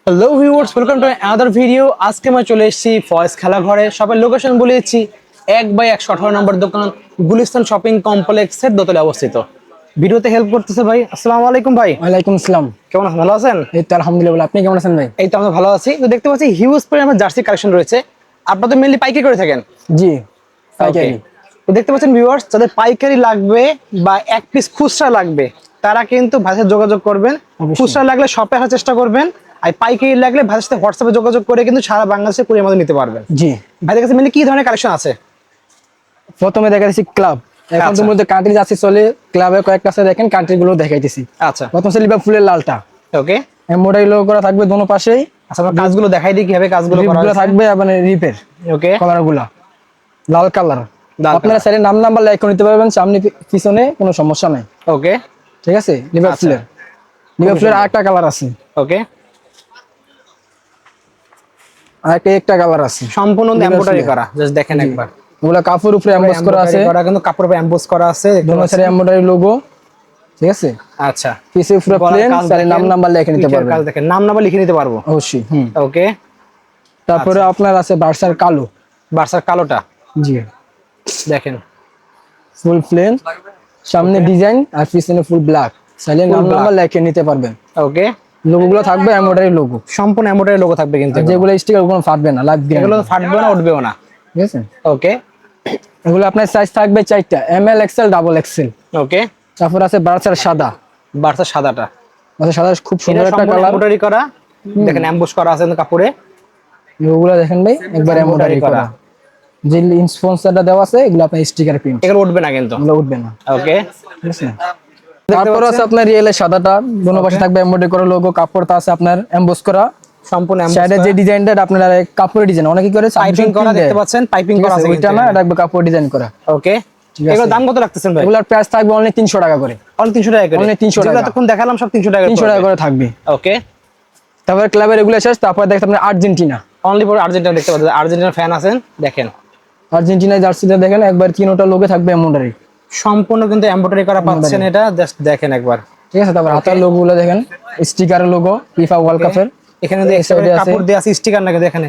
Hello viewers, welcome to another video. আজকে আমরা চলে এসেছি ফয়েজ খেলা ঘরে। শপের লোকেশন বলে দিচ্ছি, 1/118 নম্বর দোকান, গুলিস্তান শপিং কমপ্লেক্সের দোতলে অবস্থিত। ভিডিওতে হেল্প করতেছে ভাই। আসসালামু আলাইকুম ভাই। ওয়ালাইকুম আসসালাম। কেমন আছেন? ভালো আছেন? এই তো আলহামদুলিল্লাহ, আপনি কেমন আছেন ভাই? এই তো আমরা ভালো আছি। তো দেখতে পাচ্ছি হিউজ পরিমাণে জার্সি কালেকশন রয়েছে। আপনারা তো মেইনলি পাইকারি করে থাকেন। জি, ওকে। পাইকারি। তো দেখতে পাচ্ছেন ভিউয়ার্স, যাদের পাইকারি লাগবে বা এক পিস খুচরা লাগবে তারা কিন্তু ভাইয়ের সাথে যোগাযোগ করবেন। অবশ্যই। খুচরা লাগলে শপে আসার চেষ্টা করবেন, আর পাইকারি লাগলে ভাইয়ের সাথে হোয়াটসঅ্যাপে যোগাযোগ করে কিন্তু সারা বাংলাদেশে কুরিয়ার মাধ্যমে নিতে পারবেন। জি, ভাইদের কাছে মেনলি কি ধরনের কালেকশন আছে? প্রথমে দেখাইছি ক্লাব। এখন আচ্ছা। তো মধ্যে কান্ট্রি যাচ্ছে চলে, ক্লাবে কয়েকটা আছে, দেখেন কান্ট্রি গুলো দেখাইতেছি। আচ্ছা, প্রথম হচ্ছে লিভারপুলের লালটা, ওকে। এমব্রয়ডারি লোগো করা থাকবে দোনো পাশেই। আচ্ছা, আমরা কাজগুলো দেখাই দিই কিভাবে কাজগুলো করা রিপগুলো হয়েছে। থাকবে মানে রিপের ওকে, কালার গুলা লাল কালার। লাল আপনারা সাইডে নাম নাম্বার লাইক করে নিতে পারবেন, সামনে পিছনে কোনো সমস্যা নাই। ওকে, ঠিক আছে। লিভারপুলের আরেকটা কালার আছে, ওকে। একটা কালার আছে সম্পূর্ণ এমব্রয়ডারি লিভারপুলের। করা, জাস্ট দেখেন একবার। ওগুলা কাপড় উপরে এমবোস করা আছে, এমব্রয়ডারি করা, কিন্তু কাপড়ের উপর এমবোস করা আছে, দেখতে দোনো পাচ্ছেন। সাইডে এমব্রয়ডারি লোগো। ঠিক আছে। আচ্ছা, পিছে পুরো গলার প্লেন, কাজ তাহলে নাম দেখেন, নাম্বার লিখে নিতে পিঠের পারবেন। কাজ দেখেন, নাম নাম্বার লিখে নিতে পারবো। অবশ্যই। ওকে। তারপরে আপনার আছে বার্সার কালো। বার্সার কালোটা জি, দেখেন, ফুল প্লেন, সামনে ডিজাইন আর পিছনে ফুল ব্ল্যাক, তাহলে নাম black। নাম্বার লিখে নিতে পারবেন। ওকে। লোগো গুলো থাকবে এমব্রয়ডারি লোগো, সম্পূর্ণ এমব্রয়ডারি লোগো থাকবে কিন্তু এগুলো। যেগুলো স্টিকার কোনো ফাটবে না, লাইভ এগুলো গ্যারান্টি। ফাটবে না, উঠবেও না। ঠিক আছে। ওকে, এগুলো আপনার সাইজ থাকবে 4টা, ML XL ডাবল XL। ওকে। তারপর আছে বার্সার সাদা। বার্সার সাদাটা, বার্সার সাদা খুব এটা সুন্দর একটা সম্পূর্ণ কালার। এমব্রয়ডারি করা, দেখেন এমবোস করা আছে কিন্তু কাপড়ে। লোগোগুলো দেখেন ভাই, একবার এমব্রয়ডারি embroidery করা। যে স্পন্সরটা দেওয়া আছে এগুলো আপনার স্টিকার প্রিন্ট, এগুলো উঠবে না কিন্তু। এগুলো উঠবে না। ওকে। ঠিক আছে। তারপর আছে আপনার রিয়েলের সাদাটা, দোনো পাশে থাকবে এমব্রয়ডারি করা লোগো, কাপড়টা আছে আপনার এমবোস করা। সম্পূর্ণ সাইডে যে ডিজাইনটা আপনার কাপড়ের ডিজাইন, অনেকে করে পাইপিং করা, দেখতে পাচ্ছেন পাইপিং করা আছে ওইটা না, এটা একবার কাপড় ডিজাইন করা। ওকে। ঠিক আছে। এগুলো দাম কত রাখতেছেন ভাই? এগুলোর প্রাইস থাকবে অনলি 300 টাকা করে। অনলি 300 টাকা করে। Only 300 যেগুলো টাকা। তখন দেখালাম সব 300 টাকা 300 টাকা করে থাকবে। ওকে। তারপরে ক্লাবের এগুলো শেষ, তারপর দেখতে আপনার আর্জেন্টিনা। অনলি ফর আর্জেন্টিনা, দেখতে পাচ্ছেন আর্জেন্টিনার ফ্যান আছেন, দেখেন আর্জেন্টিনা জার্সিটা দেখেন একবার, তিনটা লোগো থাকবে এমব্রয়ডারি। সম্পূর্ণ কিন্তু এমব্রয়ডারি করা পাচ্ছেন, এটা জাস্ট দেখেন একবার। ঠিক আছে। তারপর হাতার লোগো গুলো দেখেন, স্টিকারের লোগো, ফিফা ওয়ার্ল্ড কাপের। এখানে কিন্তু এই side এ আছে। কাপড় দেওয়া আছে, স্টিকার না কিন্তু এখানে,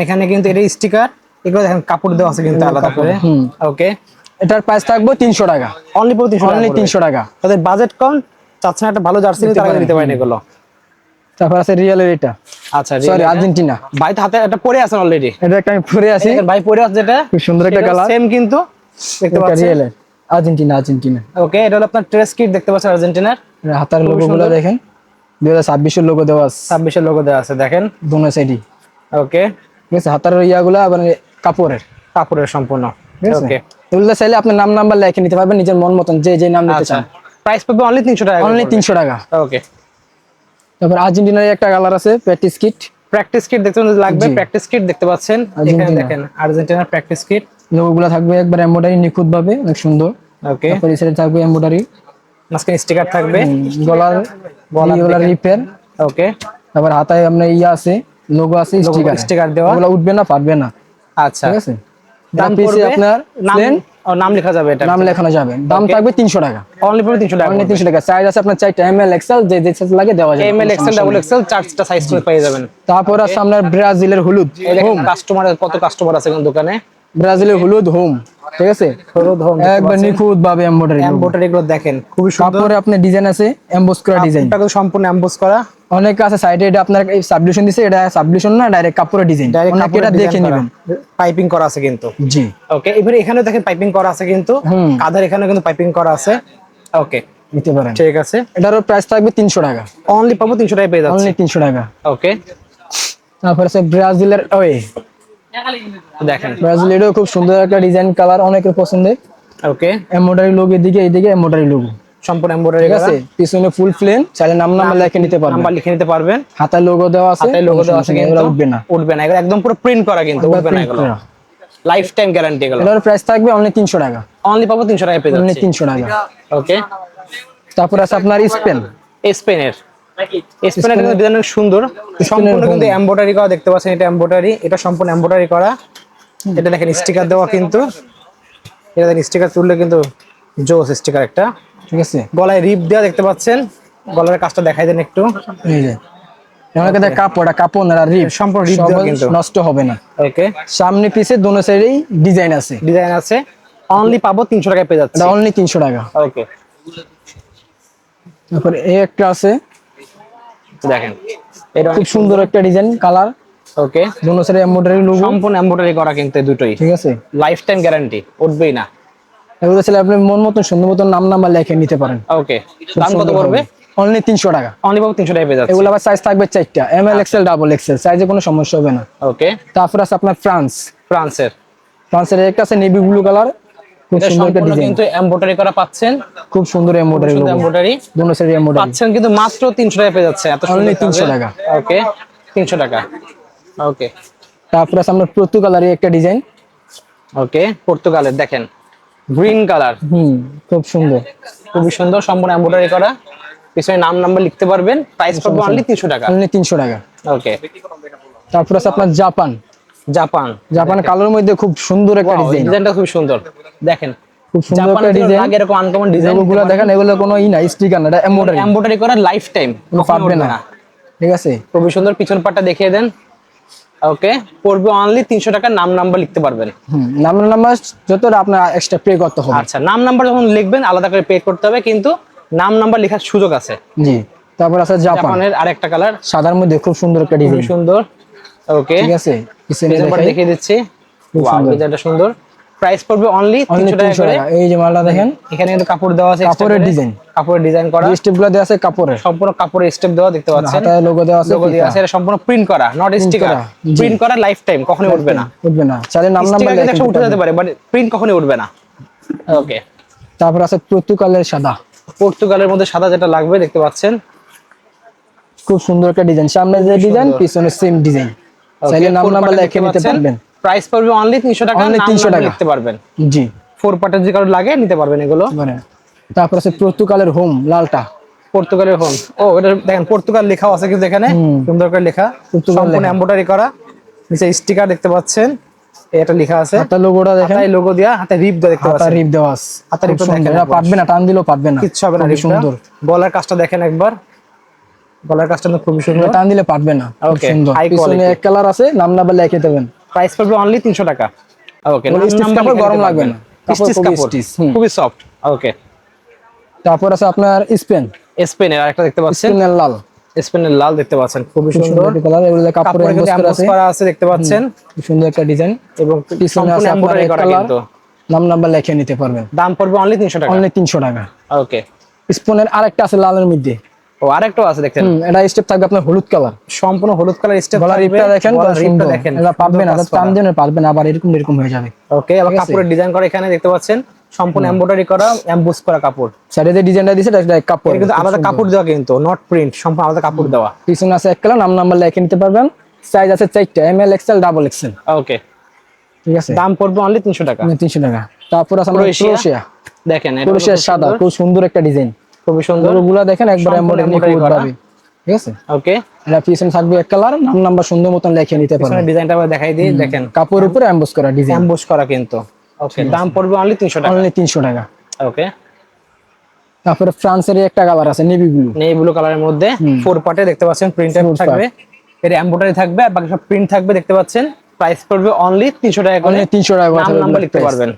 এখানে কিন্তু এটা স্টিকার, এগুলো দেখেন কাপড় দেওয়া আছে কিন্তু আলাদা করে। ওকে। এটার প্রাইস থাকবে 300 টাকা। অনলি ফর 300 টাকা। অনলি 300 টাকা। তাদের বাজেট কম, চাচ্ছেন একটা ভালো জার্সি নিতে, তারা নিতে পারেন এগুলো। তারপর আছে রিয়েলের এটা, আচ্ছা, সরি আর্জেন্টিনা। ভাই তো হাতে একটা পরে আছেন অলরেডি, এটা একটা আমি পরে আছি, ভাই পরে আছে যেটা, খুব সুন্দর একটা কালার। সেম কিন্তু দেখতে এটা পাচ্ছেন। রিয়েলের আর্জেন্টিনা। ওকে, এটা হলো আপনার ট্রেস কিট, দেখতে পাচ্ছেন আর্জেন্টিনার। এর হাতার খুবই লোগো গুলো সুন্দর। দেখেন, 2026 এর লোগো দেওয়া আছে 26 এর লোগো দেওয়া আছে, দেখেন। দোনো সাইডই। ওকে। ঠিক আছে। হাতার ইয়াগুলা আবার কাপড়ের। কাপড়ের সম্পূর্ণ। ঠিক আছে। ওকে। এগুলো চাইলে আপনি নাম নাম্বার লিখে নিতে পারবেন নিজের মন মতন, যে নাম নিতে আচ্ছা, চান। প্রাইস পাবে অনলি 300 টাকা। অনলি 300 টাকা। ওকে। তারপর আর্জেন্টিনার একটা কালার আছে প্র্যাকটিস কিট। প্র্যাকটিস কিট দেখতে লাগবে, জি। প্র্যাকটিস কিট দেখতে পাচ্ছেন এখানে, আর্জেন্টিনা। দেখেন আর্জেন্টিনার প্র্যাকটিস কিট। লোগোগুলো থাকবে একবার এমব্রয়ডারি নিখুঁত ভাবে, অনেক সুন্দর। ওকে। তারপর এই সাইডে থাকবে এমব্রয়ডারি, মাঝখানে স্টিকার থাকবে। গলার গলার দেখেন। রিপের। ওকে। তারপর হাতায় আপনার ইয়া আছে, লোগো আছে, স্টিকার দেওয়া। ওগুলো উঠবে না, পারবে না। আচ্ছা, ঠিক আছে। দাম পিছে পড়বে আপনার নাম, প্লেন, নাম লেখা যাবে, এটা নাম লেখানো যাবে। দাম থাকবে 300 টাকা। অনলি ফর 300 টাকা। অনলি 300 টাকা। সাইজ আছে আপনার 4টা, ML XL, যে সাইজ লাগে দেওয়া যাবে। এমএল এক্সেল ডাবল এক্সেল, চারটা সাইজ করে পেয়ে যাবেন। তারপর আছে আপনার ব্রাজিলের হলুদ এই দেখেন হোম, কাস্টমারের কত কাস্টমার আছে কিন্তু দোকানে। ব্রাজিলের হলুদ হোম। ঠিক আছে। হলুদ হোম, একবার নিখুঁত ভাবে এমব্রয়ডারি। এমব্রয়ডারি গুলো দেখেন, খুবই সুন্দর। কাপড়ে আপনার ডিজাইন আছে, এমবোস করা ডিজাইন। এটা সম্পূর্ণ এমবোস করা। অনেকে আছে সাইডে, এটা আপনার এই সাবডিভিশন দিছে, এটা সাবডিভিশন না, ডাইরেক্ট কাপড়ের ডিজাইন। অনেকে এটা দেখে নেবেন। পাইপিং করা আছে কিন্তু। জি। ওকে, এবারে এখানেও দেখেন পাইপিং করা আছে কিন্তু, কাঁধের এখানে কিন্তু পাইপিং করা আছে। ওকে, নিতে পারেন। ঠিক আছে। এটারও প্রাইস থাকবে 300 টাকা। অনলি পাবো 300 টাকায় পেয়ে যাচ্ছে। অনলি 300 টাকা। ওকে, তারপর আছে ব্রাজিলের ওয়ে, দেখেন। ব্রাজিলেরও খুব সুন্দর একটা ডিজাইন, কালার অনেকের পছন্দের। ওকে, এমব্রয়ডারি লোগো এদিকে এমব্রয়ডারি লোগো। সম্পূর্ণ এমব্রয়ডারি ঠিক করা। আছে। পিছনে ফুল প্লেন, চাইলে নাম নাম্বার লিখে নিতে পারবেন। নাম্বার লিখে নিতে পারবেন। হাতায় লোগো দেওয়া আছে, হাতে লোগো দেওয়া আছে কিন্তু, এগুলো উঠবে না। উঠবে না, এগুলো একদম পুরো প্রিন্ট করা কিন্তু, উঠবে না এগুলো। লাইফ টাইম গ্যারান্টি এগুলো। এটার প্রাইস থাকবে অনলি 300 টাকা। অনলি পাবো 300 টাকায় পেয়ে অনলি যাচ্ছে। 300 টাকা। ওকে, তারপর আছে আপনার স্পেন। স্পেনের কিন্তু ডিজাইন অনেক সুন্দর, সম্পূর্ণ কিন্তু এমব্রয়ডারি করা, দেখতে পাচ্ছেন এটা এমব্রয়ডারি, এটা সম্পূর্ণ এমব্রয়ডারি করা। এটা দেখেন স্টিকার দেওয়া কিন্তু, এটা দেখেন স্টিকার তুললে কিন্তু জোস স্টিকার একটা। ঠিক আছে। গলায় রিপ দেওয়া দেখতে পাচ্ছেন, গলার কাজটা দেখাই দেন একটু। এই যে এমন করে কাপড় না রিপ সম্পূর্ণ রিপ দেওয়া কিন্তু নষ্ট হবে না। ওকে, সামনে পিছে দোনো সাইডেই ডিজাইন আছে। ডিজাইন আছে। অনলি পাবো 300 টাকায় পেয়ে যাচ্ছে। এটা অনলি 300 টাকা। ওকে, তারপর এই একটা আছে, দেখেন এটা খুব সুন্দর একটা ডিজাইন কালার। ওকে, দোনো সাইডে এমব্রয়ডারি লোগো, সম্পূর্ণ এমব্রয়ডারি করা কিন্তু দুটোই। ঠিক আছে, লাইফ টাইম গ্যারান্টি, উঠবেই না। এগুলো ছেলে আপনি মন মতন সুন্দর মতন নাম্বার লিখে নিতে পারেন। ওকে, দাম কত পড়বে? অনলি 300 টাকা। অনলি পাবো 300 টাকায় পেয়ে যাচ্ছে। এগুলো আবার সাইজ থাকবে 4টা, M L XL double XL, সাইজে কোনো সমস্যা হবে না। ওকে, তারপর আছে আপনার ফ্রান্সের একটা আছে নেভি ব্লু কালার, খুব এটা সুন্দর একটা সম্পূর্ণ ডিজাইন, কিন্তু এমব্রয়ডারি করা পাচ্ছেন। খুব সুন্দর এমব্রয়ডারি লোগো, এমব্রয়ডারি দোনো সাইডে এমব্রয়ডারি পাচ্ছেন কিন্তু মাত্র 300 টাকায় পেয়ে যাচ্ছে। এত সুন্দর, অনলি 300 টাকা। ওকে, 300 টাকা। ওকে, তারপর আছে আপনার পর্তুগালের একটা ডিজাইন। ওকে, পর্তুগালের দেখেন গ্রিন কালার, খুব সুন্দর, খুবই সুন্দর, সম্পূর্ণ এমব্রয়ডারি করা। পিছনে নাম্বার লিখতে পারবেন। প্রাইস পড়বে অনলি 300 টাকা। অনলি 300 টাকা। ওকে, তারপর আছে আপনার জাপান কালোর মধ্যে খুব সুন্দর একটা ডিজাইন, ডিজাইনটা খুব সুন্দর। দেখেন খুব সুন্দর একটা ডিজাইন, লাগে এরকম আনকমন ডিজাইন এগুলো দেখেন, এগুলো কোনো ই না স্টিকার না, এটা এমব্রয়ডারি করা, লাইফ টাইম পারবে না, ঠিক আছে। খুবই সুন্দর। পিছন পাটটা দেখিয়ে দেন। ওকে, পড়বে অনলি 300 টাকা। নাম্বার লিখতে পারবেন। নাম্বার যতটা আপনার এক্সট্রা পে করতে হবে। আচ্ছা, নাম্বার যখন লিখবেন আলাদা করে পে করতে হবে, কিন্তু নাম্বার লেখার সুযোগ আছে। জি। তারপর আছে জাপানের আরেকটা কালার, সাদার মধ্যে খুব সুন্দর একটা ডিজাইন, সুন্দর। ওকে, ঠিক আছে, পিছনে দেখিয়ে দিচ্ছি। ওয়াও, ডিজাইনটা সুন্দর। প্রাইস পড়বে অনলি 300 টাকা করে। এই যে মালটা দেখেন, এখানে কিন্তু কাপড় দেওয়া আছে, কাপড়ের ডিজাইন করা, স্টেপগুলো দেওয়া আছে কাপড়ের, সম্পূর্ণ কাপড়ের স্টেপ দেওয়া দেখতে পাচ্ছেন। হাতায় লোগো দেওয়া আছে, এটা সম্পূর্ণ প্রিন্ট করা, নট স্টিকার। প্রিন্ট করা, লাইফ টাইম, কখনোই উঠবে না। চাইলে নাম্বার লেখা উঠে যেতে পারে, বাট প্রিন্ট কখনোই উঠবে না। ওকে, তারপর আছে পর্তুগালের মধ্যে সাদা যেটা লাগবে দেখতে পাচ্ছেন, খুব সুন্দর একটা ডিজাইন, সামনে যে ডিজাইন পিছনে সেম ডিজাইন, চাইলে নাম্বার লিখে নিতে পারবেন। প্রাইস পড়বে অনলি 300 টাকা। অনলি 300 টাকা লিখতে পারবেন। জি, 4 পার্টের যে কারো লাগে নিতে পারবেন এগুলো। তারপর আছে পর্তুগালের হোম লালটা, পর্তুগালের হোম। ও, এটা দেখেন পর্তুগাল লেখা আছে কিন্তু এখানে সুন্দর করে লেখা, সম্পূর্ণ এমব্রয়ডারি করা। নিচে স্টিকার দেখতে পাচ্ছেন, এটা লেখা আছে। হাতে লোগোটা দেখেন, হাতে লোগো দেয়া, হাতে রিপ দেওয়া দেখতে পাচ্ছেন। হাতে রিপ দেওয়া আছে, হাতে রিপ দেখেন, পারবে না, টান দিলেও পারবে না, কিচ্ছু হবে না। সুন্দর গলার কাজটা দেখেন একবার, গলার কাজটা খুব সুন্দর, টান দিলে পারবে না, খুব সুন্দর। পিছনে এক কালার আছে, নাম্বার লিখে দেবেন। প্রাইস পড়বে অনলি 300 টাকা। ওকে, নাম্বার গরম লাগবে না, খুবই সফট। ওকে, তারপর আছে আপনার স্পেনের আরেকটা দেখতে পাচ্ছেন, স্পেনের লাল দেখতে পাচ্ছেন, খুবই সুন্দর কালার। এগুলো কাপড়ে এমবোস করা আছে দেখতে পাচ্ছেন, খুব সুন্দর একটা ডিজাইন, এবং পিছনে আছে আপনার কালার, নাম্বার লিখে নিতে পারবেন। দাম পড়বে অনলি 300 টাকা। অনলি 300 টাকা। ওকে, স্পনের আরেকটা আছে লালের মধ্যে। ও, আরেকটাও আছে দেখেন, এটা স্টেপ থাকবে আপনার হলুদ কালার, সম্পূর্ণ হলুদ কালার স্টেপ। গলার রিপটা দেখেন, রিপটা দেখেন, এটা পারবে না, টান দিলে পারবে না, আবার এরকম হয়ে যাবে। ওকে, আবার কাপড়ের ডিজাইন করা এখানে দেখতে পাচ্ছেন, সম্পূর্ণ এমব্রয়ডারি করা, এমবোস করা কাপড়। সাইডে যে ডিজাইনটা দিয়েছে এটা কাপড়, কিন্তু আলাদা কাপড় দেওয়া, কিন্তু নট প্রিন্ট, সম্পূর্ণ আলাদা কাপড় দেওয়া। পিছনে আছে এক কালার, নাম্বার লিখে নিতে পারবেন। সাইজ আছে 4টা, M L XL double XL. Okay, ঠিক আছে, দাম পড়বে অনলি 300 টাকা। 300 টাকা। তারপর আছে ক্রোয়েশিয়া, দেখেন ক্রোয়েশিয়ার সাদা, খুব সুন্দর একটা ডিজাইন, খুবই সুন্দর। ওগুলা দেখেন একবার এমব্রয়ডারি করা, ঠিক আছে। ওকে, এটা পিছনে থাকবে এক কালার, নাম্বার সুন্দর মতন লিখে নিতে পারবেন। পিছনে ডিজাইনটা আবার দেখাই দিই, দেখেন কাপড়ের উপরে এমবোস করা ডিজাইন, এমবোস করা কিন্তু। ওকে, দাম পড়বে অনলি 300 টাকা। অনলি 300 টাকা। ওকে, তারপরে ফ্রান্সের একটা কালার আছে নেভি ব্লু কালারের মধ্যে 4 পার্টে দেখতে পাচ্ছেন, প্রিন্টার থাকবে, এর এমব্রয়ডারি থাকবে, বাকি সব প্রিন্ট থাকবে দেখতে পাচ্ছেন। প্রাইস পড়বে অনলি 300 টাকা করে। 300 টাকা করে নাম্বার লিখতে পারবেন।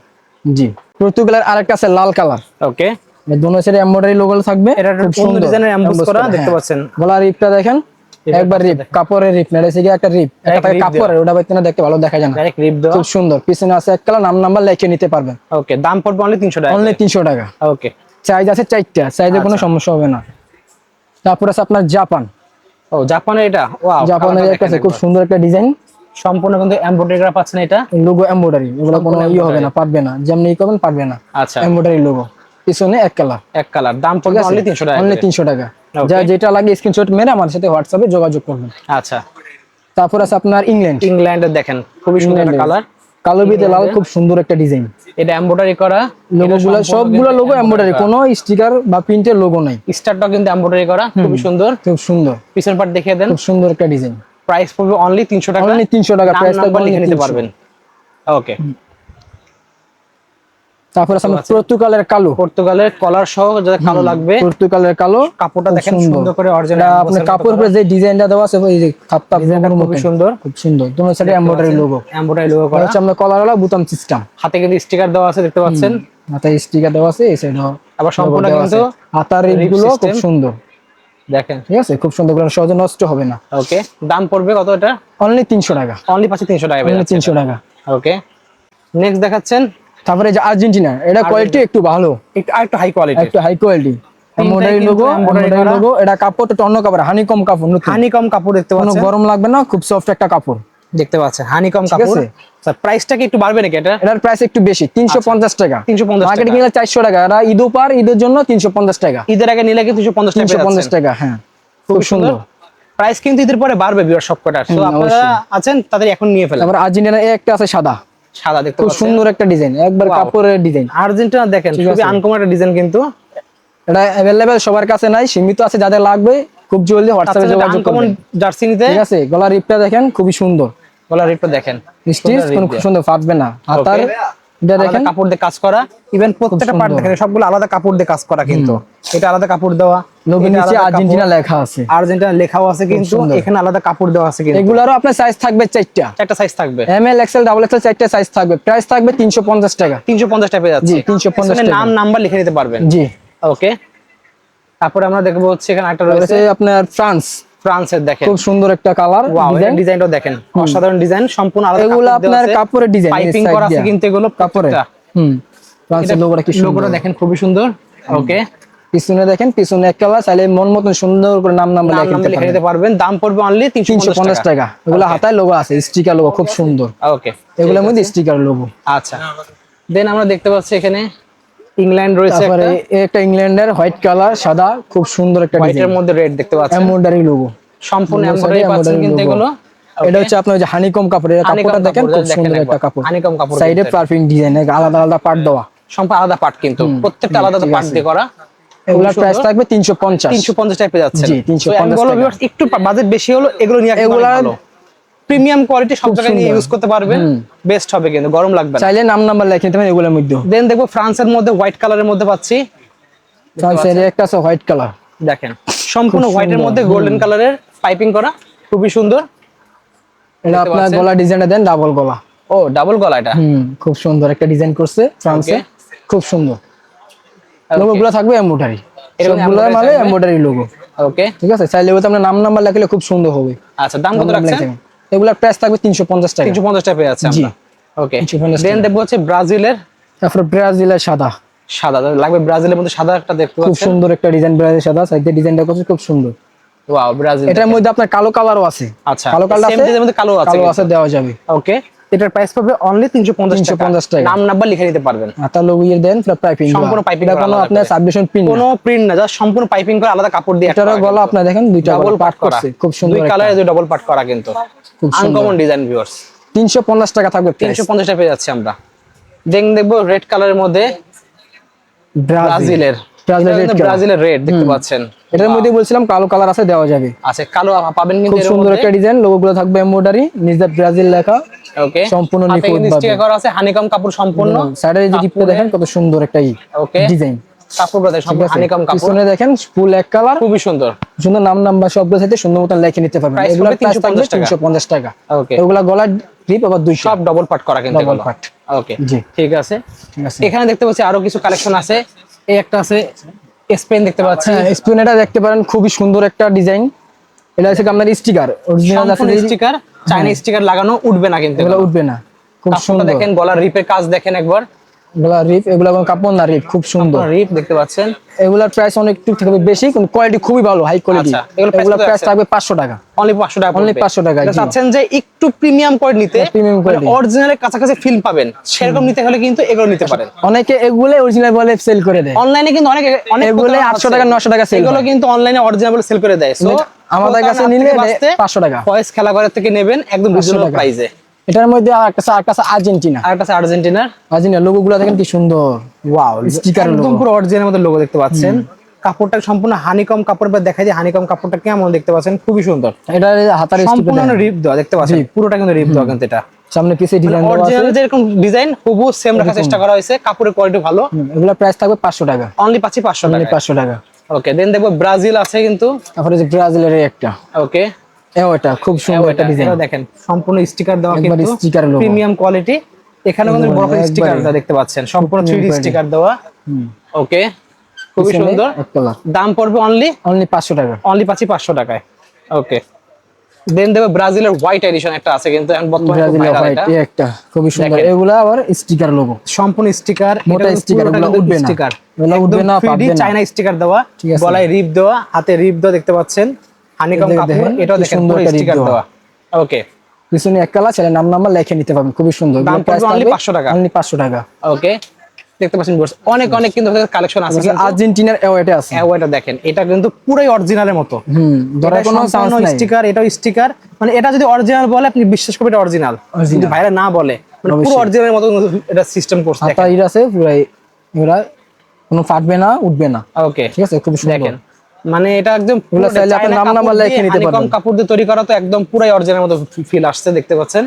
জি। পর্তুগালের আরেকটা আছে লাল কালার। ওকে, দোনো সাইডে এমব্রয়ডারি লোগো থাকবে, এটা খুব সুন্দর ডিজাইনের এমবোস করা দেখতে পাচ্ছেন। গলার রিপটা দেখেন, একবার রিপ, কাপড়ের রিপ না, এটা একটা রিপ, একটা কাপড়ের, ওটা বাইতে না দেখতে ভালো দেখা যায় না, ডাইরেক্ট রিপ দাও, খুব সুন্দর। পিছনে আছে এক কালার, নাম্বার লিখে নিতে পারবেন। ওকে, দাম পড়বে অনলি 300 টাকা। অনলি 300 টাকা। ওকে, সাইজ আছে 4টা, সাইজে কোনো সমস্যা হবে না। তারপর আছে আপনার জাপান। ও, জাপানের এটা, ওয়াও, জাপানের একটা আছে খুব সুন্দর একটা ডিজাইন, সম্পূর্ণ কিন্তু এমব্রয়ডারি করা পাচ্ছেন, এটা লোগো এমব্রয়ডারি, এগুলো কোনো হবে না, পারবে না, যেমনি করবেন পারবে না। আচ্ছা, এমব্রয়ডারি লোগো, পিছনে এক কালার, দাম পড়বে অনলি 300 টাকা। অনলি 300 টাকা। যা যেটা লাগে স্ক্রিনশট মেরে আমার সাথে হোয়াটসঅ্যাপে যোগাযোগ করবেন। আচ্ছা, তারপর আছে আপনার ইংল্যান্ডের দেখেন, খুবই সুন্দর কালার, কালো বিতে লাল, খুব সুন্দর একটা ডিজাইন। এটা এমব্রয়ডারি করা, লোগোগুলো সবগুলো লোগো এমব্রয়ডারি, কোনো স্টিকার বা প্রিন্টের লোগো নাই। স্টারটাও কিন্তু এমব্রয়ডারি করা, খুবই সুন্দর, খুব সুন্দর। পিছন পার্ট দেখিয়ে দেন, খুব সুন্দর একটা ডিজাইন। প্রাইস পড়বে অনলি 300 টাকা। অনলি 300 টাকা, প্রাইস নাম্বার লিখে নিতে পারবেন। ওকে, তারপর আছে আপনার পর্তুগালের কালো, পর্তুগালের কলার সহ যাতে কালো লাগবে, পর্তুগালের কালো। কাপড়টা দেখেন সুন্দর করে এটা অরিজিনাল আপনার কাপড়ের উপরে যে ডিজাইনটা দেওয়া আছে এই যে খাপটা খুব সুন্দর, খুব সুন্দর। তোমার সাথে এমব্রয়ডারি লোগো, এমব্রয়ডারি লোগো করা হচ্ছে আপনার কলারওয়ালা বুতাম সিস্টেম। হাতে কিন্তু স্টিকার দেওয়া আছে দেখতে পাচ্ছেন, মাথায় স্টিকার দেওয়া আছে, এই সাইডে আবার সম্পূর্ণ কিন্তু হাতার রিপগুলো খুব সুন্দর দেখেন, ঠিক আছে, খুব সুন্দর করে সহজে নষ্ট হবে না। ওকে, দাম পড়বে কত এটা? অনলি 300 টাকা, অনলি পাচ্ছে 300 টাকা, অনলি 300 টাকা। ওকে, নেক্সট দেখাচ্ছেন তারপরে যে আর্জেন্টিনা, এটা কোয়ালিটি একটু ভালো, একটু হাই কোয়ালিটি, একটু high quality. Embroidery logo, embroidery logo. এটা কাপড়টা টন্ন কাপড়, হানিকম কাপড়, হানিকম কাপড় দেখতে কোনো পাচ্ছেন, গরম লাগবে না, খুব সফট একটা কাপড় দেখতে পাচ্ছেন, হানিকম কাপড়। স্যার প্রাইসটা কি একটু বাড়বে নাকি এটা? এটার প্রাইস একটু বেশি, 350 টাকা। 350 মার্কেটে টাকা, কিনলে 400 টাকা, এটা ঈদ উপহার, ঈদের জন্য 350 টাকা। ঈদের আগে নিলে কি 250 টাকা, 350 টাকা, হ্যাঁ, খুব সুন্দর। প্রাইস কিন্তু ঈদের পরে বাড়বে ভিউয়ার সবকটা, তো আপনারা আছেন তাদের এখন নিয়ে ফেলেন। তারপর আর্জেন্টিনা একটা আছে সাদা, সাদা দেখতে খুব পাচ্ছেন, সুন্দর একটা ডিজাইন, একবার কাপড়ের ডিজাইন। আর্জেন্টিনা দেখেন খুবই আনকমন একটা ডিজাইন, কিন্তু এটা अवेलेबल সবার কাছে নাই, সীমিত আছে, যাদের লাগবে খুব জলদি হোয়াটসঅ্যাপে যোগাযোগ করবেন। জার্সি নিতে, ঠিক আছে, গলার রিপটা দেখেন খুবই সুন্দর, গলার রিপটা দেখেন স্টিচ খুব সুন্দর, ফাটবে না। হাতার এটা দেখেন কাপড় দিয়ে কাজ করা, ইভেন প্রত্যেকটা পার্ট দেখেন সবগুলো আলাদা কাপড় দিয়ে কাজ করা, কিন্তু এটা আলাদা কাপড় দেওয়া, লোগো নিচে আর্জেন্টিনা লেখা আছে, আর্জেন্টিনা লেখাও আছে, কিন্তু এখানে আলাদা কাপড় দেওয়া আছে, কিন্তু এগুলারও আপনার সাইজ থাকবে 4টা, একটা সাইজ থাকবে, M L XL double XL 4টা সাইজ থাকবে। প্রাইস থাকবে 350 টাকা, 350 টাকা পেয়ে যাচ্ছে, 350 টাকা। নাম নাম্বার লিখে নিতে পারবেন। জি, ওকে, তারপরে আমরা দেখবো হচ্ছে এখানে একটা রয়েছে আপনার ফ্রান্সের, দেখেন খুব সুন্দর একটা কালার, ওয়াও, এই ডিজাইনটাও দেখেন অসাধারণ ডিজাইন, সম্পূর্ণ আলাদা এগুলো আপনার কাপড়ের ডিজাইন, পাইপিং করা আছে, কিন্তু এগুলো কাপড়ের। ফ্রান্সের লোগোটা কি সুন্দর, লোগোটা দেখেন খুবই সুন্দর। ওকে, পিছনে দেখেন, পিছনে এক কালার, চাইলে মন মতন সুন্দর করে নাম নাম্বার লিখে নিতে পারবেন। দাম পড়বে অনলি 350 টাকা। এগুলো হাতায় লোগো আছে, স্টিকার লোগো খুব সুন্দর। ওকে, এগুলোর মধ্যে স্টিকার লোগো। আচ্ছা, দেন আমরা দেখতে পাচ্ছি এখানে ইংল্যান্ড রয়েছে, তারপরে একটা ইংল্যান্ডের হোয়াইট কালার সাদা, খুব সুন্দর একটা ডিজাইন, হোয়াইটের মধ্যে রেড দেখতে পাচ্ছেন, এমব্রয়ডারি লোগো, সম্পূর্ণ এমব্রয়ডারি পাচ্ছেন কিন্তু এগুলো। এটা হচ্ছে আপনার যে হানিকম কাপড়, এর কাপড়টা দেখেন খুব সুন্দর একটা কাপড়, হানিকম কাপড়, সাইডে পারফিং ডিজাইন, আলাদা আলাদা পার্ট দেওয়া, সম্পূর্ণ আলাদা পার্ট, কিন্তু প্রত্যেকটা আলাদা পার্ট দিয়ে করা। এগুলোর প্রাইস থাকবে 350 টাকা পেয়ে যাচ্ছে। জি, 350 টাকা। একটু বাজেট বেশি হলো, এগুলো নিয়ে এগুলো প্রিমিয়াম কোয়ালিটি, সব জায়গায় নিয়ে ইউজ করতে পারবেন, বেস্ট হবে, কিন্তু গরম লাগবে না। চাইলে নাম নাম্বার লিখে নিতে পারেন এগুলোর মধ্যে। দেন দেখবো ফ্রান্সের মধ্যে হোয়াইট কালারের মধ্যে পাচ্ছি, ফ্রান্সের একটা আছে হোয়াইট কালার, দেখেন সম্পূর্ণ হোয়াইটের মধ্যে গোল্ডেন কালারের পাইপিং করা, খুবই সুন্দর। এটা আপনার গলা ডিজাইনটা দেন ডাবল গলা, ও ডাবল গলা, এটা খুব সুন্দর একটা ডিজাইন করছে ফ্রান্সে, খুব সুন্দর। লোগোগুলো থাকবে এমব্রয়ডারি, সবগুলো মানে এমব্রয়ডারি লোগো। ওকে, ঠিক আছে, চাইলে ওটা আপনার নাম নাম্বার লিখলে খুব সুন্দর হবে। আচ্ছা, দাম কত রাখছেন? এগুলোর প্রাইস থাকবে 350 টাকা, 350 টাকা পেয়ে যাচ্ছে আমরা। ওকে, দেন দেখবো হচ্ছে ব্রাজিলের, তারপর ব্রাজিলের সাদা, সাদা লাগবে, ব্রাজিলের মধ্যে সাদা একটা দেখতে খুব পাচ্ছেন, সুন্দর একটা ডিজাইন, ব্রাজিলের সাদা, সাইডে ডিজাইনটা করছে খুব সুন্দর। Wow, Brazil. এটার মধ্যে আপনার কালো কালারও আছে, আচ্ছা, কালো কালার আছে, এর মধ্যে কালো আছে, কালো আছে, দেওয়া যাবে। ওকে, এটার প্রাইস পাবে অনলি 350 টাকা। নাম নাম্বার লিখে নিতে পারবেন। হাতা লোগো ইয়ে দেন, পাইপিং সম্পূর্ণ পাইপিং করা, কোনো আপনার সাবমিশন প্রিন্ট, কোনো প্রিন্ট না, জাস্ট সম্পূর্ণ পাইপিং করে আলাদা কাপড় দিয়ে। এটারও গলা আপনার দেখেন দুইটা ডাবল পার্ট করছে, খুব সুন্দর, দুই কালারে দুই ডাবল পার্ট করা, কিন্তু আনকমন ডিজাইন ভিউয়ার্স। 350 টাকা থাকবে, 350 টাকা পেয়ে যাচ্ছে আমরা। দেন দেখবো রেড কালারের মধ্যে ব্রাজিলের রেড দেখতে পাচ্ছেন, এটার মধ্যে বলছিলাম কালো কালার আছে, দেওয়া যাবে। আচ্ছা, কালো পাবেন, কিন্তু খুব সুন্দর একটা ডিজাইন, লোগোগুলো থাকবে এমব্রয়ডারি, নিচে ব্রাজিল লেখা। ওকে, সম্পূর্ণ নিখুঁত ভাবে স্টিকার করা আছে, হানিকম কাপড় সম্পূর্ণ। সাইডে যে ডিপটা দেখেন কত সুন্দর একটা ডিজাইন, কাপড় দেখেন সম্পূর্ণ হানিকম কাপড়। পিছনে দেখেন ফুল এক কালার, খুবই সুন্দর, সুন্দর নাম নাম্বার সবগুলো সাথে সুন্দর মতন লিখে নিতে পারবেন। এগুলো প্রাইস থাকবে 350 টাকা। ওকে, এগুলা গলার গ্রিপ আবার 200, সব ডাবল পার্ট করা, কিন্তু ডাবল পার্ট। ওকে, ঠিক আছে। এখানে দেখতে পাচ্ছি আরো কিছু কালেকশন আছে, এই একটা আছে স্পেন দেখতে পাচ্ছি, স্পেন, এটা দেখতে পারেন খুবই সুন্দর একটা ডিজাইন। এটা হচ্ছে আপনার স্টিকার, অরিজিনাল আছে, স্টিকার, চাইনা স্টিকার লাগানো, উঠবে না, কিন্তু এগুলো উঠবে না, খুব সুন্দর। দেখেন গলার রিপের কাজ দেখেন একবার, গলার রিপ, এগুলো কোনো কাপড় না, রিপ খুব সুন্দর। রিপ দেখতে পাচ্ছেন, এগুলার প্রাইস অনেক একটু থাকবে বেশি, কিন্তু কোয়ালিটি খুবই ভালো, হাই কোয়ালিটি। এগুলোর প্রাইস থাকবে 500 টাকা, অনলি 500 টাকা, অনলি 500 টাকা। চাচ্ছেন যে একটু প্রিমিয়াম কোয়ালিটি নিতে, প্রিমিয়াম কোয়ালিটি, অরিজিনালের কাছাকাছি ফিল পাবেন, সেরকম নিতে হলে কিন্তু এগুলো নিতে পারেন। অনেকে এগুলো অরিজিনাল বলে সেল করে দেয় অনলাইনে, কিন্তু অনেক এগুলো 800 টাকা 900 টাকা সেল, এগুলো কিন্তু অনলাইনে অরিজিনাল বলে সেল করে দেয়। সো আমাদের কাছে নিলে 500 টাকা, ফয়েজ খেলাঘরের থেকে নেবেন একদম রিজনেবল প্রাইসে। এটার মধ্যে আরেকটা আর্জেন্টিনা, আর্জেন্টিনার লোগোগুলো দেখেন কি সুন্দর, ওয়াও, স্টিকার একদম পুরো অরিজিনাল মতো লোগো দেখতে পাচ্ছেন। কাপড়টা সম্পূর্ণ হানিকম কাপড়, বা দেখা যায় হানিকম কাপড়টা কেমন দেখতে পাচ্ছেন, খুবই সুন্দর। এটা হাতার সম্পূর্ণ রিপ দেওয়া দেখতে পাচ্ছেন, পুরোটা কিন্তু রিপ দেওয়া, কিন্তু এটা সামনে পিছে ডিজাইন দেওয়া আছে অরিজিনাল যেরকম ডিজাইন হুবহু সেম রাখার চেষ্টা করা হয়েছে, কাপড়ের কোয়ালিটি ভালো। এগুলা প্রাইস থাকবে 500 টাকা, অনলি পাচ্ছি 500 অনলি টাকা। 500 টাকা। ওকে, দেন দেখবো ব্রাজিল আছে কিন্তু। তারপরে যে ব্রাজিলের একটা, ওকে, এটা খুব সুন্দর একটা ডিজাইন, দেখেন সম্পূর্ণ স্টিকার দেওয়া একবার কিন্তু স্টিকার লোগো, প্রিমিয়াম কোয়ালিটি। এখানে কিন্তু বড় করে স্টিকারটা দেখতে পাচ্ছেন, সম্পূর্ণ 3D স্টিকার দেওয়া। ওকে, খুবই সুন্দর। দাম পড়বে অনলি 500 টাকা, অনলি পাচ্ছি 500 টাকায়। ওকে, দেন দেখো ব্রাজিলের হোয়াইট এডিশন একটা আছে কিন্তু এখন বর্তমানে খুব ব্রাজিলের ভাইরাল হোয়াইট এটা। একটা খুবই সুন্দর। এগুলা আবার স্টিকার লোগো, সম্পূর্ণ স্টিকার, মোটা স্টিকার, এগুলো উঠবে না, স্টিকার এগুলো উঠবে না, পাবে না। চায়না স্টিকার দেওয়া, গলায় রিপ দেওয়া, হাতে রিপ দেওয়া দেখতে পাচ্ছেন, হানিকম কাপড়, এটাও দেখেন সুন্দর পুরো একটা স্টিকার দেওয়া। ওকে, পিছনে এক কালার ছেলে নাম নাম্বার লিখে নিতে পারবেন, খুবই সুন্দর। দাম পড়বে অনলি 500 টাকা, অনলি 500 টাকা। ওকে, দেখতে পাচ্ছেন ভিউয়ার্স অনেক অনেক কিন্তু কালেকশন আছে। আর্জেন্টিনার এটা আছে, এটা দেখেন, এটা কিন্তু পুরোই অরিজিনালের মতো, ধরে কোনো চান্স নাই। স্টিকার, এটাও স্টিকার, মানে এটা যদি অরিজিনাল বলে আপনি বিশ্বাস করবেন এটা অরিজিনাল, যদি ভাইরা না বলে মানে পুরো অরিজিনালের মতো এটা সিস্টেম করছে। হাতা ইট আছে পুরাই, এগুলা কোনো ফাটবে না, উঠবে না। ওকে, ঠিক আছে, খুব সুন্দর। দেখেন মানে এটা একদম এগুলা চাইলে আপনি নাম নাম্বার লিখে নিতে পারবেন। কম কাপড় দিয়ে তৈরি করা, তো একদম পুরাই অরিজিনাল মতো ফিল আসছে দেখতে পাচ্ছেন।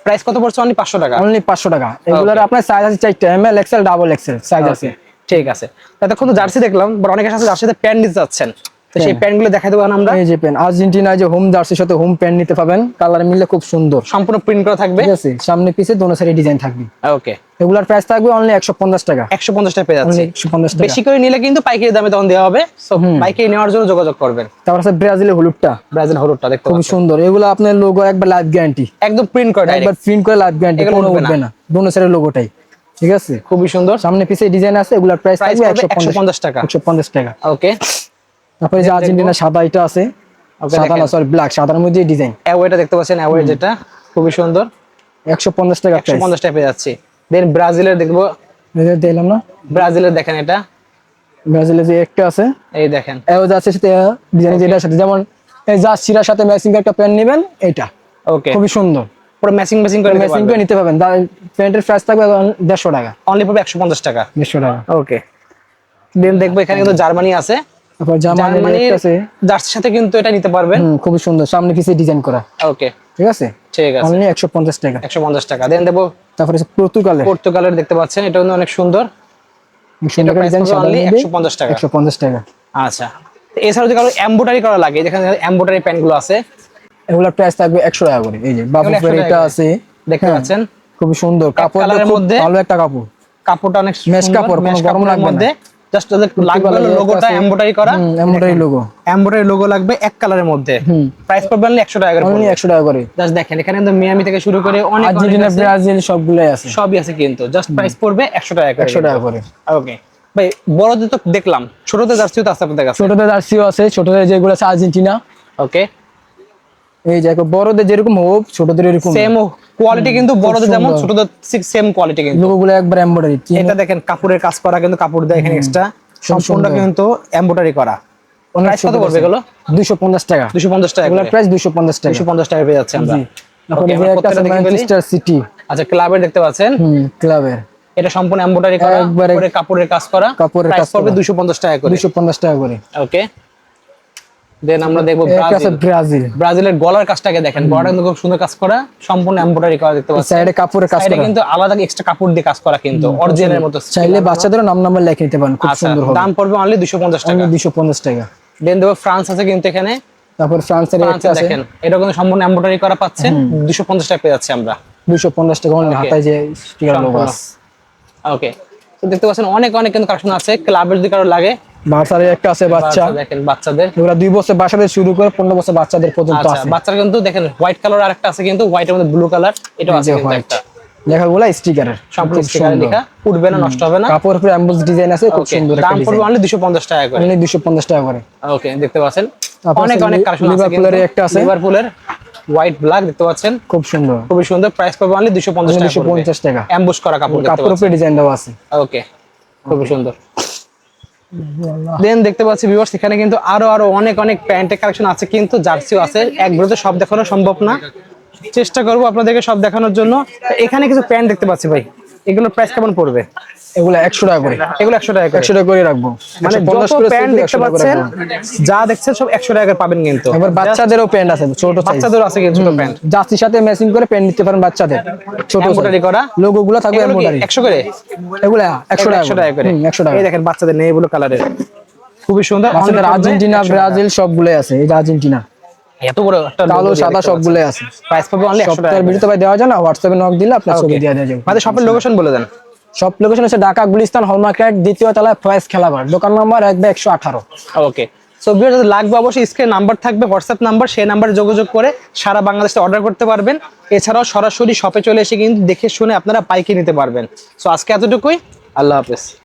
প্রাইস কত পড়ছে? অনলি 500 টাকা, অনলি 500 টাকা। এগুলার আপনার সাইজ আছে 4টা, M L, XL, double XL size আছে। ঠিক আছে, এতক্ষণ তো জার্সি দেখলাম, বাট অনেকের সাথে জার্সিতে প্যান্ট নিতে যাচ্ছেন, তো সেই প্যান্ট গুলো দেখাই দেবো আমরা। এই যে প্যান্ট আর্জেন্টিনায় যে হোম জার্সির সাথে হোম প্যান্ট নিতে পাবেন, কালার মিললে খুব সুন্দর, সম্পূর্ণ প্রিন্ট করা থাকবে। ঠিক আছে, সামনে পিছে দোনো সাইডে ডিজাইন থাকবে। ওকে, এগুলার প্রাইস থাকবে অনলি 150 টাকা, 150 টাকা পেয়ে যাচ্ছে। 150 টাকা। বেশি করে নিলে কিন্তু পাইকারি দামে তখন দেওয়া হবে, সো পাইকারি নেওয়ার জন্য যোগাযোগ করবেন। তারপর আছে ব্রাজিলের হলুদটা, ব্রাজিল হলুদটা দেখতে খুব পাচ্ছেন, সুন্দর। এগুলো আপনার লোগো একবার লাইফ গ্যারান্টি, একদম প্রিন্ট করা, একবার প্রিন্ট করে লাইফ গ্যারান্টি, কোনো উঠবে না, দোনো সাইডের লোগোটাই। ঠিক আছে, খুবই সুন্দর, সামনে পিছে ডিজাইন আছে। এগুলার প্রাইস থাকবে 150 টাকা, 150 টাকা। ওকে, তারপরে যে আর্জেন্টিনা সাদা এটা আছে, সাদা না সরি ব্ল্যাক, সাদার মধ্যে ডিজাইন, অ্যাওয়েটা দেখতে পাচ্ছেন, অ্যাওয়ে যেটা খুবই সুন্দর, 150 টাকা প্রাইস, 150 টাকা পেয়ে যাচ্ছে। দেন ব্রাজিলের দেখবো, দিলাম না, ব্রাজিলের দেখেন এটা, ব্রাজিলের যে একটা আছে, এই দেখেন এও যাচ্ছে সাথে ডিজাইন যেটার সাথে, যেমন এই জার্সির সাথে ম্যাচিং একটা প্যান্ট নেবেন, এটা ওকে, খুবই সুন্দর, পুরো ম্যাচিং করে ম্যাচিং করে নিতে পারবেন। প্যান্টের প্রাইস থাকবে 150 টাকা, অনলি পড়বে 150 টাকা, 150 টাকা। ওকে, দেন দেখবো এখানে কিন্তু জার্মানি আছে, তারপর জার্মানির আছে, জার্সির সাথে কিন্তু এটা নিতে পারবেন, খুবই সুন্দর, সামনে পিছে ডিজাইন করা। ওকে, ঠিক আছে, ঠিক আছে, অনলি 150 টাকা, 150 টাকা। দেন দেবো তারপরে পর্তুগালের দেখতে পাচ্ছেন, এটা কিন্তু অনেক সুন্দর, সুন্দর ডিজাইন, অনলি 150 টাকা, 150 টাকা। আচ্ছা, এছাড়াও যদি কারো এমব্রয়ডারি করা লাগে, যেখানে এমব্রয়ডারি প্যান্ট গুলো আছে, এগুলোর প্রাইস থাকবে 100 টাকা করে। এই যে বাবু এটা আছে, দেখতে পাচ্ছেন, খুবই সুন্দর কাপড়ের মধ্যে, ভালো একটা কাপড়, কাপড়টা অনেক মেশ কাপড়, কোনো গরম লাগবে না। জাস্ট লাগবে লোগোটা এমব্রয়ডারি করা, এমব্রয়ডারি লোগো লাগবে এক কালারের মধ্যে। প্রাইস পড়বে অনলি 100 টাকা করে, অনলি 100 টাকা করে। জাস্ট দেখেন এখানে কিন্তু মিয়ামি থেকে শুরু করে অনেক আর্জেন্টিনা, ব্রাজিল সবগুলাই আছে, সবই আছে কিন্তু, জাস্ট প্রাইস পড়বে 100 টাকা করে, 100 টাকা করে। ওকে ভাই, বড়দের তো দেখলাম, ছোটদের জার্সিও তো আছে আপনাদের কাছে? ছোটদের জার্সিও আছে, ছোটদের যেগুলো আছে আর্জেন্টিনা, ওকে, এই যে বড়দের যেরকম হোক ছোটদের এরকম সেম কোয়ালিটি, কিন্তু বড়দের যেমন ছোটদের সেম কোয়ালিটি, কিন্তু লোগোগুলো একবার এমব্রয়ডারি। এটা দেখেন কাপড়ের কাজ করা, কিন্তু কাপড় দিয়ে এখানে এক্সট্রা সম্পূর্ণ কিন্তু এমব্রয়ডারি করা। প্রাইস কত পড়বে এগুলো? 250 টাকা, 250 টাকা, এগুলোর প্রাইস 250 টাকা, 250 টাকা পেয়ে যাচ্ছে আমরা। তারপরে যে একটা আছে ম্যানচেস্টার সিটি, আচ্ছা ক্লাবের দেখতে পাচ্ছেন, ক্লাবের, এটা সম্পূর্ণ এমব্রয়ডারি করা, উপরে কাপড়ের কাজ করা, কাপড়ের কাজ পড়বে 250 টাকা করে, 250 টাকা করে। ওকে, দেন আমরা দেখবো ব্রাজিল। ব্রাজিলের গলার কাজটাকে দেখেন, গলাটা কিন্তু খুব সুন্দর কাজ করা, সম্পূর্ণ এমব্রয়ডারি করা দেখতে পাচ্ছেন, সাইডে কাপড়ের কাজ করা, কিন্তু আলাদা এক্সট্রা কাপড় দিয়ে কাজ করা, কিন্তু অরিজিনালের মতো। চাইলে বাচ্চাদের নাম নাম্বার লিখে নিতে পারেন, খুব সুন্দর হবে। দাম পড়বে অনলি 250 টাকা, 250 টাকা। দেন দেখো ফ্রান্স আছে কিন্তু এখানে, তারপর ফ্রান্সের একটা আছে, দেখেন এটা কিন্তু সম্পূর্ণ এমব্রয়ডারি করা পাচ্ছেন, 250 টাকা পেয়ে যাচ্ছে আমরা, 250 টাকা অনলি, হাতায় যে স্টিকার লোগো আছে। ওকে, তো দেখতে পাচ্ছেন অনেক অনেক কিন্তু কালেকশন আছে, ক্লাবের যদি কারো লাগে। বাচ্চার একটা আছে, বাচ্চা দেখেন বাচ্চাদের, এগুলা 2 বছর বাচ্চাদের শুরু করে 15 বছর বাচ্চাদের পর্যন্ত আছে। বাচ্চারা কিন্তু দেখেন হোয়াইট কালার আরেকটা আছে, কিন্তু হোয়াইটের মধ্যে ব্লু কালার, এটাও আছে কিন্তু একটা, লেখাগুলো স্টিকারের, সম্পূর্ণ স্টিকারে লেখা, উঠবে না, নষ্ট হবে না। কাপড়ের উপরে এমবোস ডিজাইন আছে, খুব সুন্দর একটা দাম পড়বে অনলি 250 টাকা করে, অনলি 250 টাকা করে। ওকে, দেখতে পাচ্ছেন অনেক অনেক কালেকশন আছে, লিভারপুলের একটা আছে, লিভারপুলের হোয়াইট ব্ল্যাক দেখতে পাচ্ছেন, খুব সুন্দর, খুবই সুন্দর। প্রাইস পড়বে অনলি 250 টাকা, এমবোস করা কাপড়, কাপড়ের উপরে ডিজাইন দেওয়া আছে। ওকে, খুবই সুন্দর। দেন দেখতে পাচ্ছি ভিউয়ার্স, এখানে কিন্তু আরো অনেক অনেক প্যান্টের কালেকশন আছে, কিন্তু জার্সিও আছে, এক ভিডিওতে সব দেখানো সম্ভব না, চেষ্টা করবো আপনাদেরকে সব দেখানোর জন্য। এখানে কিছু প্যান্ট দেখতে পাচ্ছি ভাই, এগুলোর প্রাইস কেমন পড়বে? এগুলো 100 টাকা করে, এগুলো 100 টাকা করে। 100 টাকা করে রাখবো। মানে 150 যত করে প্যান্ট সেল, দেখতে 100 টাকা করে পাচ্ছেন, রাখবো। যা দেখছেন সব 100 টাকা করে পাবেন কিন্তু। এবার বাচ্চাদেরও প্যান্ট আছে ছোট সাইজ, বাচ্চাদেরও আছে কিন্তু ছোট প্যান্ট, জার্সির সাথে ম্যাচিং করে প্যান্ট নিতে পারেন বাচ্চাদের, ছোট এমব্রয়ডারি করা। লোগো গুলো থাকবে এগুলো কি এমব্রয়ডারি। 100 করে? এগুলো 100 টাকা 100 টাকা করে। 100 টাকা। এই দেখেন বাচ্চাদের নেই ব্লু কালারের, খুবই সুন্দর। বাচ্চাদের অনলি আর্জেন্টিনা, ব্রাজিল সবগুলোই আছে। এই যে আর্জেন্টিনা, এত বড় একটা কালো সাদা সবগুলোই আছে। প্রাইস পাবে অনলি 100 টাকা। সপ্তাহের ভিডিওতে ভাই দেওয়া যায় না, হোয়াটসঅ্যাপে নক দিলে আপনার ছবি Okay. দিয়ে দেওয়া যাবে। আমাদের শপের লোকেশন বলে দেন। সব লোকেশন হচ্ছে ঢাকা গুলিস্তান হলমার্কেট, দ্বিতীয় তলায় ফয়েজ খেলাঘর, দোকান নাম্বার 1/118। ওকে, সো ভিউয়ার্স লাগবে অবশ্যই স্ক্রিনে নাম্বার থাকবে, হোয়াটসঅ্যাপ নাম্বার, সেই নাম্বারে যোগাযোগ করে সারা বাংলাদেশে অর্ডার করতে পারবেন। এছাড়াও সরাসরি শপে চলে এসে কিন্তু দেখে শুনে আপনারা পাইকারি নিতে পারবেন। সো আজকে এতটুকুই, আল্লাহ হাফেজ।